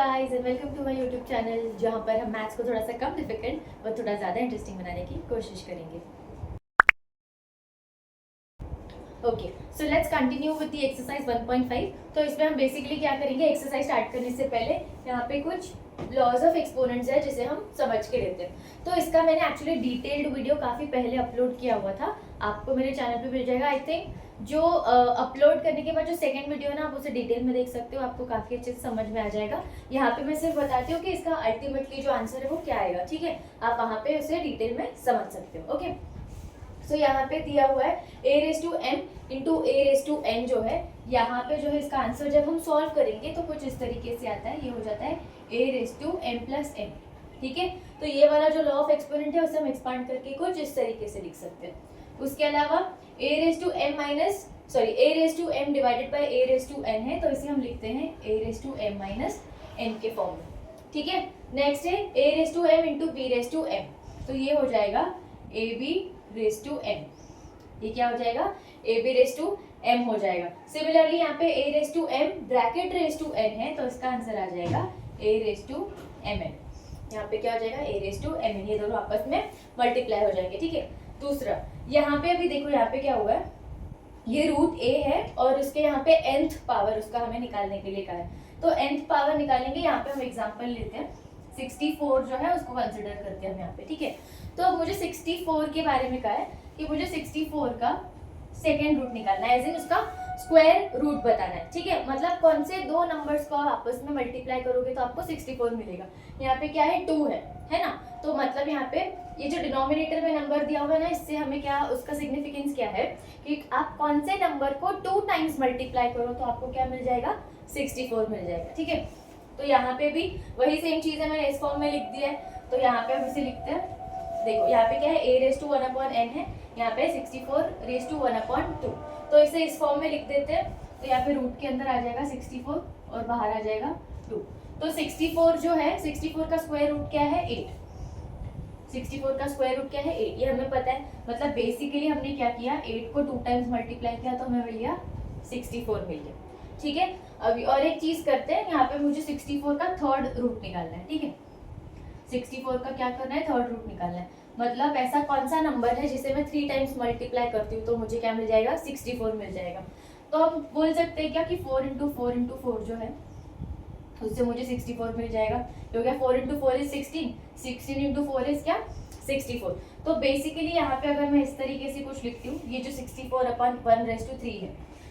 Guys and welcome to my YouTube channel जहां पर हम मैथ्स को थोड़ा सा कम डिफिकल्ट और थोड़ा ज़्यादा इंटरेस्टिंग बनाने की कोशिश करेंगे। Okay, so let's continue with the exercise 1.5। तो इसमें हम बेसिकली क्या करेंगे, एक्सरसाइज स्टार्ट करने से पहले यहाँ पे कुछ लॉज ऑफ एक्सपोनेंट्स है जिसे हम समझ के लेते हैं। तो इसका मैंने एक्चुअली डिटेल्ड वीडियो काफ़ी पहले अपलोड किया हुआ था, आपको मेरे चैनल पे मिल जाएगा। आई थिंक जो अपलोड करने के बाद जो सेकंड वीडियो है ना, आप उसे डिटेल में देख सकते हो, आपको काफ़ी अच्छे से समझ में आ जाएगा। यहाँ पे मैं सिर्फ बताती हूँ कि इसका अल्टीमेटली जो आंसर है वो क्या आएगा, ठीक है। आप वहाँ पे उसे डिटेल में समझ सकते हो। ओके, सो यहाँ पे दिया हुआ है a raise to m into a raise to n जो है, यहाँ पे जो है इसका आंसर जब हम सॉल्व करेंगे तो कुछ इस तरीके से आता है। ये हो जाता है a raise to m plus n, ठीक है। तो ये वाला जो लॉ ऑफ एक्सपोनेंट है उसे हम एक्सपांड करके कुछ इस तरीके से लिख सकते हैं। उसके अलावा a raise to m minus a raise to m divided by a raise to n है, तो इसे हम लिखते हैं a raise to m minus n के फॉर्म में, ठीक है। नेक्स्ट है a raise to m into b raise to m, तो ये हो जाएगा a b raise to m। ये क्या हो जाएगा, a b raise to m हो जाएगा। सिमिलरली यहाँ पे a raise to m bracket raise to n है, तो इसका आंसर आ जाएगा a रेस टू mn। यहाँ पे क्या हो जाएगा, a रेस टू mn, ये दोनों आपस में मल्टीप्लाई हो जाएंगे, ठीक है। दूसरा यहाँ पे अभी देखो, यहाँ पे क्या हुआ है, ये रूट a है और उसके यहाँ पे nth पावर उसका हमें निकालने के लिए कहा है, तो nth पावर निकालेंगे। यहाँ पे हम एग्जांपल लेते हैं 64 जो है उसको कंसिडर करते हैं हम यहाँ पे, ठीक है। तो अब मुझे 64 के बारे में कहा है कि मुझे 64 का सेकेंड रूट निकालना है, एज इन उसका स्क्वायर रूट बताना है, ठीक है। मतलब कौन से दो नंबर्स को आप आपस में मल्टीप्लाई करोगे तो आपको 64 मिलेगा। यहाँ पे क्या है, 2 है ना। तो मतलब यहाँ पे ये जो डिनोमिनेटर में नंबर दिया हुआ है ना, इससे हमें क्या, उसका सिग्निफिकेंस क्या है कि आप कौन से नंबर को 2 टाइम्स मल्टीप्लाई करो तो आपको क्या मिल जाएगा, 64 मिल जाएगा, ठीक है। तो यहाँ पे भी वही सेम चीज़ है, मैंने इस फॉर्म में लिख दिया है। तो यहाँ पे हम इसे लिखते हैं, देखो यहाँ पे क्या है, a रेस टू 1/n है, यहाँ पे 64 रेस टू 1/2, तो इसे इस फॉर्म में लिख देते हैं। तो यहाँ पे रूट के अंदर आ जाएगा 64 और बाहर आ जाएगा 2। तो 64 जो है, 64 का स्क्वायर रूट क्या है, 8। 64 का स्क्वायर रूट क्या है, 8, ये हमें पता है। मतलब बेसिकली हमने क्या किया, 8 को 2 टाइम्स मल्टीप्लाई किया तो हमें मिल गया 64 मिल गया, ठीक है। अभी और एक चीज करते हैं, यहाँ पे मुझे 64 का थर्ड रूट निकालना है, ठीक है। 64 का क्या करना है, थर्ड रूट निकालना है। मतलब ऐसा कौन सा नंबर है जिसे मैं 3 टाइम्स मल्टीप्लाई करती हूँ तो मुझे क्या मिल जाएगा, 64 मिल जाएगा। तो हम बोल सकते हैं क्या कि 4 इंटू 4 इंटू 4 जो है उससे मुझे 64 मिल जाएगा। तो क्या 4 इंटू 4 इज 16, 16 इंटू 4 इज क्या, 64। तो बेसिकली यहाँ पे अगर मैं इस तरीके से कुछ लिखती हूँ, ये जो 64/1/3 है,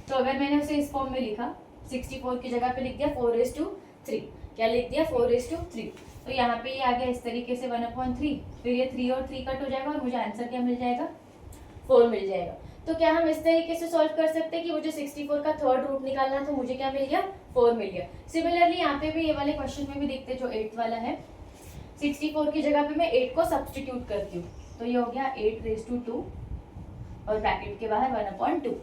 तो अगर मैंने उसे इस फॉर्म में लिखा, 64 की जगह पे लिख दिया 4/3, क्या लिख दिया, 4/3। तो यहाँ पे ये आ गया इस तरीके से 1/3, फिर ये 3 और 3 कट हो जाएगा और मुझे आंसर क्या मिल जाएगा, 4 मिल जाएगा। तो क्या हम इस तरीके से सॉल्व कर सकते हैं कि मुझे 64 का थर्ड रूट निकालना, तो मुझे क्या मिल गया, 4 मिल गया। सिमिलरली यहाँ पे भी ये वाले क्वेश्चन में भी देखते हैं, जो 8 वाला है, 64 की जगह पे मैं 8 को सब्सटीट्यूट करती हूँ, तो ये हो गया 8 रेस टू 2 और ब्रैकेट के बाहर 1/2।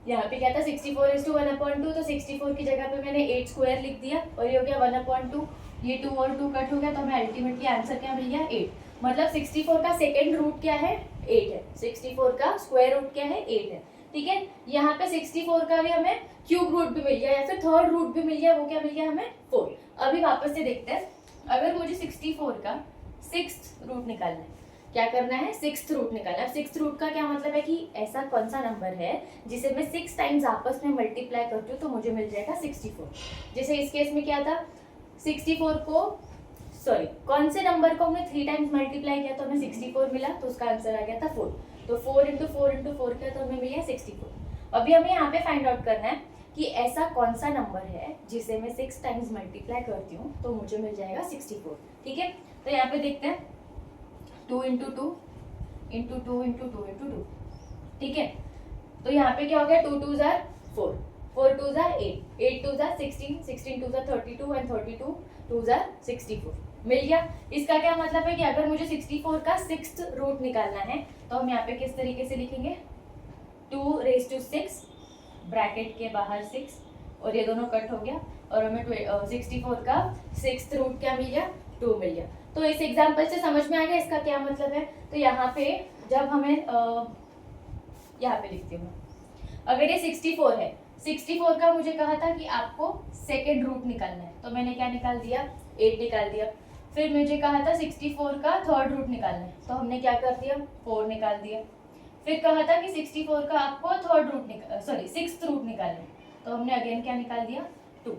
यहाँ पे क्या था, 64 रेस टू 1/2, तो 64 की जगह पे मैंने 8 स्क्वायर लिख दिया और ये हो गया 1/2। ये 2 और 2 कट हो गया, तो हमें अल्टीमेटली आंसर क्या मिल गया, 8। मतलब 64 का सेकेंड रूट क्या है, 8 है। 64 का स्क्वायर रूट क्या है, 8 है, ठीक है। यहाँ पे 64 का भी हमें क्यूब रूट भी मिल गया या फिर थर्ड रूट भी मिल गया, वो क्या मिल गया हमें, 4। अभी वापस से देखते हैं, अगर मुझे 64 का 6th रूट निकालना है, क्या करना है, 6th रूट निकालना है। 6th रूट का क्या मतलब है कि ऐसा कौन सा नंबर है जिसे मैं 6 टाइम्स आपस में मल्टीप्लाई करती हूँ तो मुझे मिल जाएगा 64। जैसे इस केस में क्या था, 64 को कौन से नंबर को हमने 3 टाइम्स मल्टीप्लाई किया तो हमें 64 मिला, तो उसका आंसर आ गया था 4। तो 4 इंटू 4 इंटू 4 किया तो हमें मिल गया 64। अभी हमें यहाँ पे फाइंड आउट करना है कि ऐसा कौन सा नंबर है जिसे मैं 6 टाइम्स मल्टीप्लाई करती हूँ तो मुझे मिल जाएगा 64, ठीक है। तो यहाँ पे देखते हैं, 2 इंटू 2 इंटू 2 इंटू 2 इंटू 2, ठीक है। तो यहाँ पे क्या हो गया, 2 2 jar 4, 4 2 jar 8, 8 2 jar 16, 16 2 jar 32 and 32 2 jar 64 मिल गया। इसका क्या मतलब है कि अगर मुझे 64 का 6th रूट निकालना है तो हम यहाँ पे किस तरीके से लिखेंगे, 2 रेस टू 6 ब्रैकेट के बाहर 6 और ये दोनों कट हो गया और हमें 64 का 6th रूट क्या मिल गया, 2 मिल गया। तो इस एग्जाम्पल से समझ में आ गया इसका क्या मतलब है। तो यहाँ पे जब हमें यहाँ पे लिखती हूँ, अगर ये 64 है, 64 का मुझे कहा था कि आपको सेकेंड रूट निकालना है, तो मैंने क्या निकाल दिया, 8 निकाल दिया। फिर मुझे कहा था 64 का थर्ड रूट निकालना है, तो हमने क्या कर दिया, 4 निकाल दिया। फिर कहा था कि 64 का आपको थर्ड रूट सिक्स्थ रूट निकालना है, तो हमने अगेन क्या निकाल दिया, 2।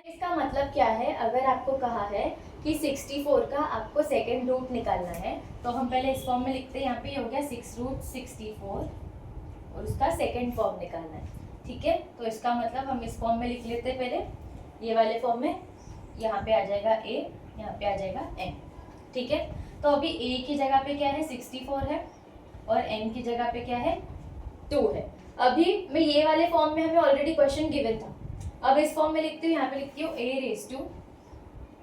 इसका मतलब क्या है, अगर आपको कहा है कि 64 का आपको सेकेंड रूट निकालना है, तो हम पहले इस फॉर्म में लिखते हैं। यहाँ पे हो गया 6√64 और उसका सेकेंड फॉर्म निकालना है, ठीक है। तो इसका मतलब हम इस फॉर्म में लिख लेते हैं पहले, ये वाले फॉर्म में। यहाँ पे आ जाएगा a, यहाँ पे आ जाएगा n, ठीक है। तो अभी a की जगह पे क्या है, 64 है, और n की जगह पे क्या है, 2 है। अभी मैं ये वाले फॉर्म में हमें ऑलरेडी क्वेश्चन गिवन था, अब इस फॉर्म में लिखती हूँ, यहाँ पे लिखती हूँ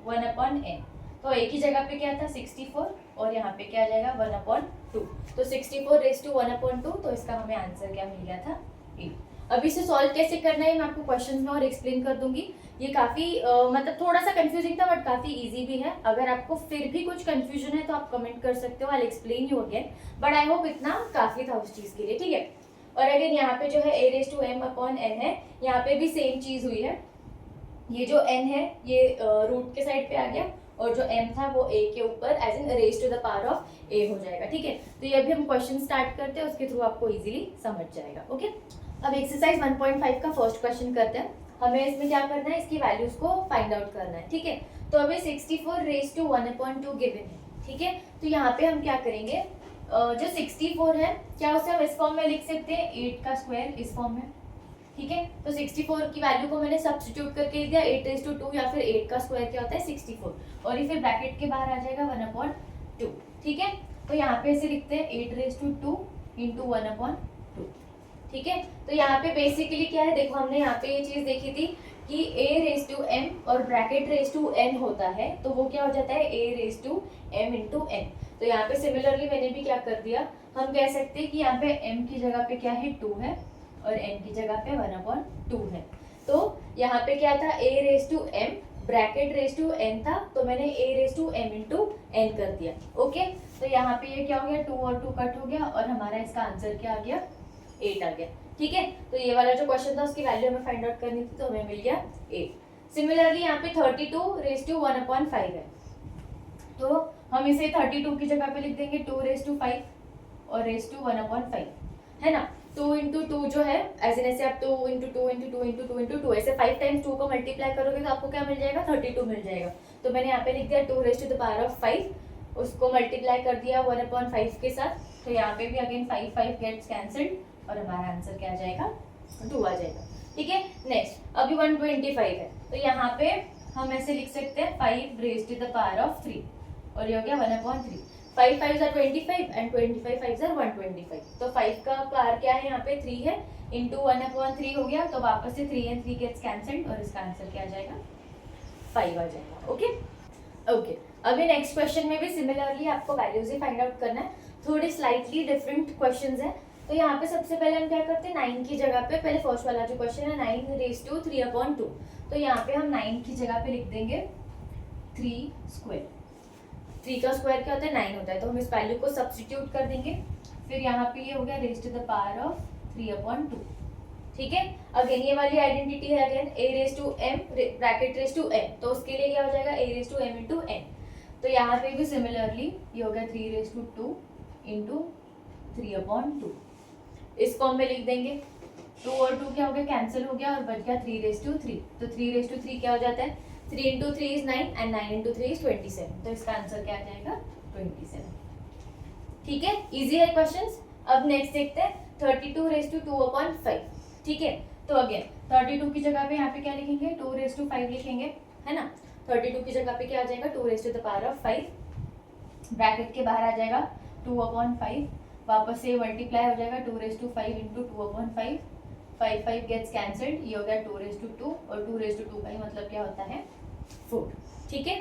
a⁻1/n। तो a की जगह पे क्या था, 64, और यहाँ पे क्या आ जाएगा, 1/2। तो 64⁻1/2, तो इसका हमें आंसर क्या मिल गया था, 8। अभी इसे सॉल्व कैसे करना है मैं आपको क्वेश्चन में और एक्सप्लेन कर दूंगी। ये काफ़ी मतलब थोड़ा सा कंफ्यूजिंग था, बट काफ़ी इजी भी है। अगर आपको फिर भी कुछ कंफ्यूजन है तो आप कमेंट कर सकते हो, I explain you again, but I hope इतना काफ़ी था उस चीज़ के लिए, ठीक है। और अगेन यहाँ पे जो है a⁻m/n है, यहाँ पे भी सेम चीज़ हुई है। ये जो n है ये रूट के साइड पे आ गया, और जो m था वो a के ऊपर as in raise to the power of a हो जाएगा, ठीक है। तो ये अभी हम क्वेश्चन स्टार्ट करते हैं, उसके थ्रू आपको इजीली समझ जाएगा, ओके। अब एक्सरसाइज 1.5 का फर्स्ट क्वेश्चन करते हैं। हमें इसमें क्या करना है, इसकी वैल्यूज को फाइंड आउट करना है, ठीक है। तो अभी 64⁻1/2 गिवन है, ठीक है। तो यहाँ पे हम क्या करेंगे, जो 64 है, क्या उसे हम इस फॉर्म में लिख सकते हैं, 8 का स्क्वायर इस फॉर्म में, ठीक है। तो 64 की वैल्यू को मैंने सब्स्टिट्यूट करके लिख दिया 8⁻2, या फिर 8 का स्क्वायर क्या होता है, 64, और ये फिर ब्रैकेट के बाहर आ जाएगा 1/2, ठीक है। तो यहाँ पे इसे लिखते हैं 8⁻2 इंटू 1/2, ठीक है। तो यहाँ पे बेसिकली क्या है, देखो हमने यहाँ पे ये चीज देखी थी कि a⁻m और ब्रैकेट n होता है, तो वो क्या हो जाता है, a⁻m इंटू n। तो यहाँ पे सिमिलरली मैंने भी क्या कर दिया, हम कह सकते हैं कि यहाँ पे m की जगह पे क्या है, 2 है, और n की जगह पे 1/2 है। तो यहाँ पे क्या था, a⁻m ब्रैकेट n था, तो मैंने a⁻m इंटू n कर दिया, ओके। तो यहाँ पे ये क्या हो गया, 2 और 2 कट हो गया, और हमारा इसका आंसर क्या आ गया, 8 आ गया, ठीक है। तो ये वाला जो क्वेश्चन था उसकी वैल्यू हमें फाइंड आउट करनी थी, तो हमें मिल गया 8। सिमिलरली यहाँ पे 32⁻1/5 है, तो हम इसे 32 की जगह पे लिख देंगे 2⁻5 और ⁻1/5, है ना। 2 इंटू 2 जो है, ऐसे ऐसे आप 2 इंटू 2 इंटू 2 इंटू 2 इंटू 2 ऐसे 5 टाइम्स 2 को मल्टीप्लाई करोगे तो आपको क्या मिल जाएगा, 32 मिल जाएगा। तो मैंने यहाँ पे लिख दिया 2⁻5, उसको मल्टीप्लाई कर दिया 1/5 के साथ, तो यहाँ पे भी अगेन 5 गेट्स कैंसल्ड, और हमारा आंसर क्या आ जाएगा, 2 आ जाएगा, ठीक है। नेक्स्ट अभी 125 है, तो यहाँ पे हम ऐसे लिख सकते हैं 5⁻3, और ये हो गया 1/3। 5 5s are 25 and 25 5s are 125। तो 5 का पावर क्या है, यहाँ पे 3 है, इंटू 1/3 हो गया, तो वापस से 3 and 3 गेट्स कैंसल्ड, और इसका आंसर क्या आ जाएगा, 5 आ जाएगा, ओके ओके। अभी नेक्स्ट क्वेश्चन में भी सिमिलरली आपको वैल्यूज ही फाइंड आउट करना है, थोड़ी स्लाइटली डिफरेंट क्वेश्चंस है। तो यहाँ पे सबसे पहले हम क्या करते हैं, 9 की जगह पे, पहले फर्स्ट वाला जो क्वेश्चन है 9⁻3/2, तो यहाँ पे हम 9 की जगह पे लिख देंगे 3 स्क्वायर। 3 का स्क्वायर क्या होता है, 9 होता है, तो हम इस वैल्यू को सब्स्टिट्यूट कर देंगे। फिर यहाँ पे ये हो गया r⁻3/2, ठीक है। अगेन ये वाली आइडेंटिटी है, अगेन a⁻m ब्रैकेट n, तो उसके लिए क्या हो जाएगा, a⁻m इंटू n। तो यहाँ पे भी सिमिलरली ये हो गया 3⁻2 इंटू 3/2, इस फॉर्म में लिख देंगे। 2 और 2 क्या हो गया, कैंसिल हो गया, और बच गया 3⁻3। तो 3⁻3 क्या हो जाता है, 3 into 3 is 9 and 9 into 3 is 27। तो इसका आंसर क्या आ जाएगा, 27, ठीक है। इजी है क्वेश्चंस। अब नेक्स्ट देखते हैं 32⁻2/5, ठीक है। तो अगेन 32 की जगह पे यहाँ पे क्या लिखेंगे, 2⁻5 लिखेंगे, है ना। 32 की जगह पे क्या आ जाएगा, 2⁻5, ब्रैकेट के बाहर आ जाएगा 2/5, वापस से मल्टीप्लाई हो जाएगा 2⁻5 इंटू 2/5, 5 गेट्स कैंसल्ड, ये हो गया 2⁻2, और 2⁻2 का ही मतलब क्या होता है, 4, ठीक है।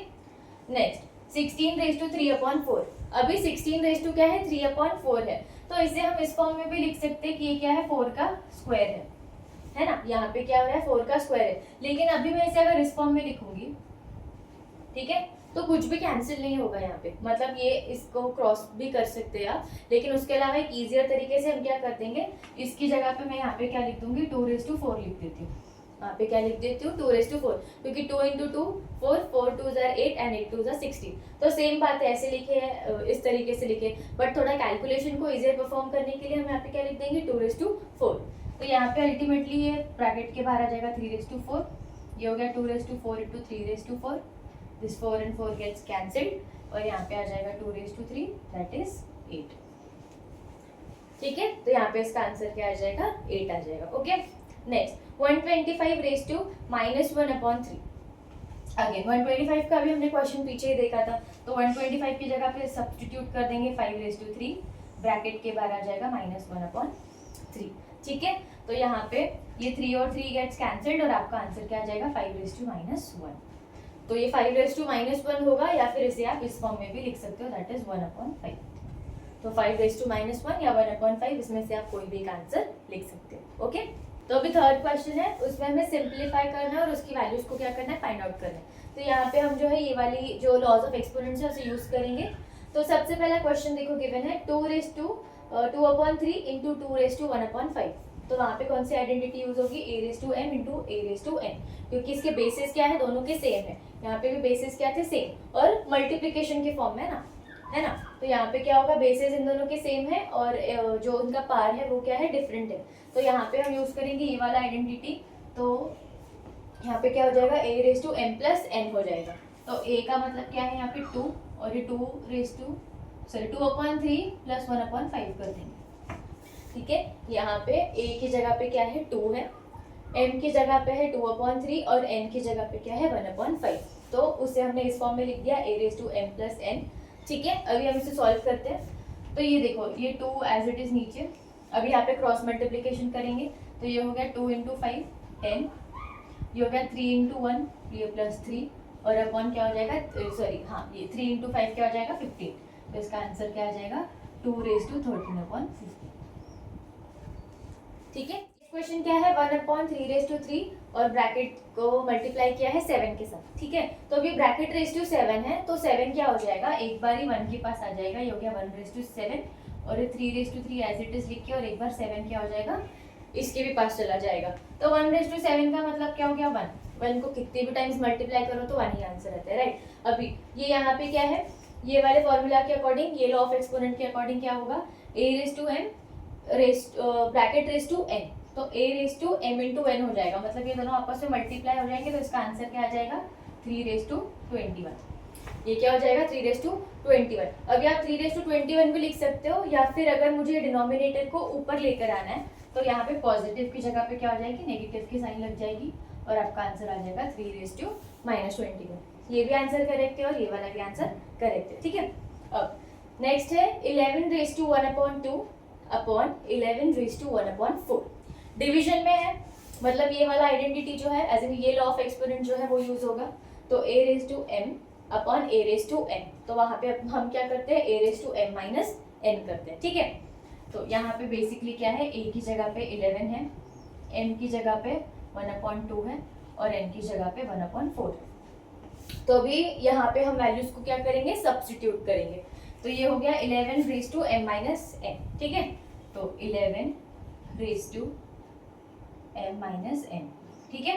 नेक्स्ट 16⁻3/4, अभी 16 क्या है, 3/4 है, तो इसे हम इस फॉर्म में भी लिख सकते हैं कि ये क्या है, 4 का स्क्वायर है ना। यहाँ पे क्या हो रहा है, 4 का स्क्वायर है, लेकिन अभी मैं इसे अगर इस फॉर्म में लिखूंगी ठीक है। तो कुछ भी कैंसिल नहीं होगा यहाँ पे, मतलब ये इसको क्रॉस भी कर सकते हैं आप, लेकिन उसके अलावा एक ईजियर तरीके से हम क्या कर देंगे, इसकी जगह पे मैं यहाँ पे क्या लिख दूंगी 2⁴ लिख देती हूँ। यहाँ पे क्या लिख देती हूँ 2⁴, क्योंकि 2 × 2 4, 4 2 8 एंड 8 2 16। तो सेम बात है, ऐसे लिखे है, इस तरीके से लिखे, बट थोड़ा कैलकुलेशन को इजियर परफॉर्म करने के लिए हम यहाँ पे क्या लिख देंगे 2⁴। तो यहाँ पे अल्टीमेटली ये ब्रैकेट के बाहर आ जाएगा 3⁴, ये हो गया 2⁴ × 3⁴, दिस 4 and 4 gets cancelled और यहाँ पे आ जाएगा 2⁵, दैट इज 8। ठीक है, तो यहाँ पे इसका आंसर क्या आ जाएगा 8 आ जाएगा। Okay, next 125 - 1/3। अगेन 125 का भी हमने क्वेश्चन पीछे ही देखा था, तो 125 की जगह पे सब्स्टिट्यूट कर देंगे 5�3, ब्रैकेट के बाहर आ जाएगा -1/3। ठीक है, तो यहाँ पे ये 3 और 3 गेट्स कैंसल्ड और आपका आंसर क्या आ जाएगा 5⁻⁻1। तो ये 5⁻⁻1 होगा, या फिर इसे आप इस फॉर्म में भी लिख सकते हो, दैट इज 1/5। तो 5⁻⁻1 या 1/5, इसमें से आप कोई भी एक आंसर लिख सकते हो। ओके, तो अभी थर्ड क्वेश्चन है, उसमें हमें सिंप्लीफाई करना है और उसकी वैल्यूज को क्या करना है फाइंड आउट करना है। तो यहाँ पे हम जो है ये वाली जो लॉज ऑफ एक्सपोनेंट्स है उसे यूज करेंगे। तो सबसे पहला क्वेश्चन देखो गिवन है 2⁵ 2/3 × 2⁵ 1/5। तो वहाँ पे कौन सी आइडेंटिटी यूज होगी a⁻m × a⁻n, क्योंकि इसके बेसिस क्या है, दोनों के सेम है। यहाँ पे भी बेसिस क्या थे, सेम, और मल्टीप्लिकेशन के फॉर्म में है ना। तो यहाँ पे क्या होगा, बेसिस इन दोनों के सेम है और जो उनका पार है वो क्या है, डिफरेंट है। तो यहाँ पे हम यूज करेंगे ये वाला आइडेंटिटी। तो यहाँ पे क्या हो जाएगा a⁻m + n हो जाएगा। तो a का मतलब क्या है यहाँ पे 2, और ये 2/3 + 1/5 कर देंगे। ठीक है, यहाँ पे a की जगह पे क्या है 2 है, m की जगह पे है 2/3 और n की जगह पे क्या है 1/5। तो उसे हमने इस फॉर्म में लिख दिया a⁻m + n। ठीक है, अभी हम इसे सॉल्व करते हैं। तो ये देखो, ये 2 एज इट इज नीचे, अभी यहाँ पे क्रॉस मल्टीप्लिकेशन करेंगे, तो ये हो गया 2 × 5 10, ये हो गया 3 × 1, ये +3, और अपॉन क्या हो जाएगा, सॉरी हाँ, ये 3 × 5 क्या हो जाएगा 15। तो इसका आंसर क्या आ जाएगा 2⁻13/15। ठीक है, क्वेश्चन क्या है 1/3⁵ और ब्रैकेट को मल्टीप्लाई किया है 7 के साथ। ठीक है, तो अभी ब्रैकेट ⁻7 है, तो 7 क्या हो जाएगा, एक बार ही 1 के पास आ जाएगा, ये हो गया 1/7, और ये 3⁵ एज इट इज लिख के, और एक बार 7 क्या हो जाएगा, इसके भी पास चला जाएगा। तो 1/7 का मतलब क्या हो गया 1। 1 को कितनी भी टाइम्स मल्टीप्लाई करो तो 1 ही आंसर रहता है, राइट। अभी ये यहाँ पे क्या है, ये वाले फॉर्मूला के अकॉर्डिंग, ये लॉ ऑफ एक्सपोनेंट के अकॉर्डिंग क्या होगा, a⁻m ब्रैकेट ⁻n, तो a⁻m × n हो जाएगा, मतलब ये दोनों आपस में मल्टीप्लाई हो जाएंगे। तो इसका आंसर क्या आ जाएगा 3⁻21। ये क्या हो जाएगा 3⁻21। अभी आप 3⁻21 भी लिख सकते हो, या फिर अगर मुझे डिनोमिनेटर को ऊपर लेकर आना है तो यहाँ पे पॉजिटिव की जगह पे क्या हो जाएगी, नेगेटिव की साइन लग जाएगी, और आपका आंसर आ जाएगा 3⁻21। ये भी आंसर करेक्ट है और ये वाला भी आंसर करेक्ट है। ठीक है, अब नेक्स्ट है 11⁻1/2 अपॉन 11⁻1/4। डिवीजन में है, मतलब ये वाला आइडेंटिटी जो है, एज इन ये लॉ ऑफ एक्सपोनेंट जो है वो यूज होगा। तो a⁻m अपॉन a⁻n, तो वहाँ पे हम क्या करते हैं a⁻m - n करते हैं। ठीक है, तो यहाँ पे बेसिकली क्या है, a की जगह पे 11 है, m की जगह पे 1/2 है, और n की जगह पे 1/4 है। तो अभी यहाँ पे हम वैल्यूज को क्या करेंगे, सब्स्टिट्यूट करेंगे। तो ये हो गया 11⁻m - n। ठीक है, तो 11⁻m - n। ठीक है,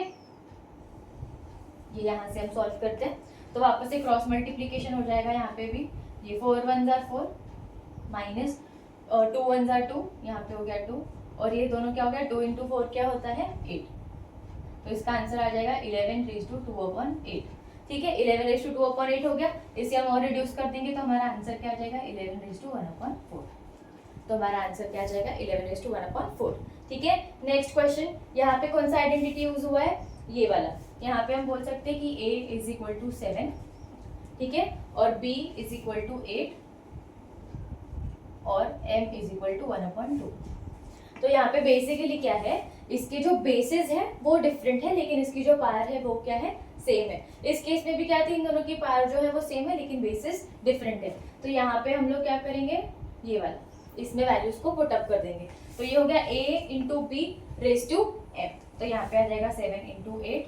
ये यहाँ से हम सॉल्व करते हैं, तो वापस से क्रॉस मल्टीप्लिकेशन हो जाएगा। यहाँ पे भी ये 4 1 = 4 माइनस 2 1 = 2, यहाँ पे हो गया 2, और ये दोनों क्या हो गया 2 × 4 क्या होता है 8। तो इसका आंसर आ जाएगा 11⁻2/8। ठीक है, 11⁻2/8 हो गया। इसे हम और रिड्यूस कर देंगे तो हमारा आंसर क्या आ जाएगा 11⁻1/4। तो हमारा आंसर क्या आ जाएगा 11⁻1/4। ठीक है, नेक्स्ट क्वेश्चन, यहाँ पे कौन सा आइडेंटिटी यूज हुआ है, ये वाला। यहाँ पे हम बोल सकते हैं कि a = 7, ठीक है, और b = 8 और m = 1/2। तो यहाँ पे बेसिकली क्या है, इसके जो बेसिस है वो डिफरेंट है, लेकिन इसकी जो पावर है वो क्या है, सेम है। इस केस में भी क्या थी, इन दोनों की पावर जो है वो सेम है, लेकिन बेसिस डिफरेंट है। तो यहाँ पे हम लोग क्या करेंगे, ये वाला, इसमें वैल्यूज को पुट अप कर देंगे। तो ये हो गया a × b⁻m, तो यहाँ पे आ जाएगा 7 × 8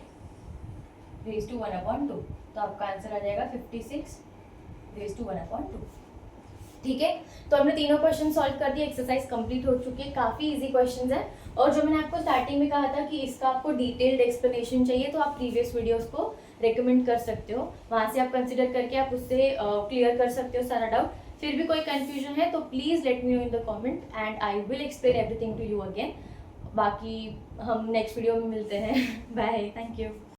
1/2। तो आपका आंसर आ जाएगा 56 रेज़ टू 1/2। ठीक है, तो हमने तीनों क्वेश्चन सॉल्व कर दिए, एक्सरसाइज कंप्लीट हो चुकी है, काफ़ी इजी क्वेश्चंस है। और जो मैंने आपको स्टार्टिंग में कहा था कि इसका आपको डिटेल्ड एक्सप्लेनेशन चाहिए, तो आप प्रीवियस वीडियोस को रेकमेंड कर सकते हो, वहाँ से आप कंसिडर करके आप उससे क्लियर कर सकते हो सारा डाउट। फिर भी कोई कंफ्यूजन है तो please let me know in the comment and I will explain everything to you again. बाकी हम नेक्स्ट वीडियो में मिलते हैं। Bye, thank you.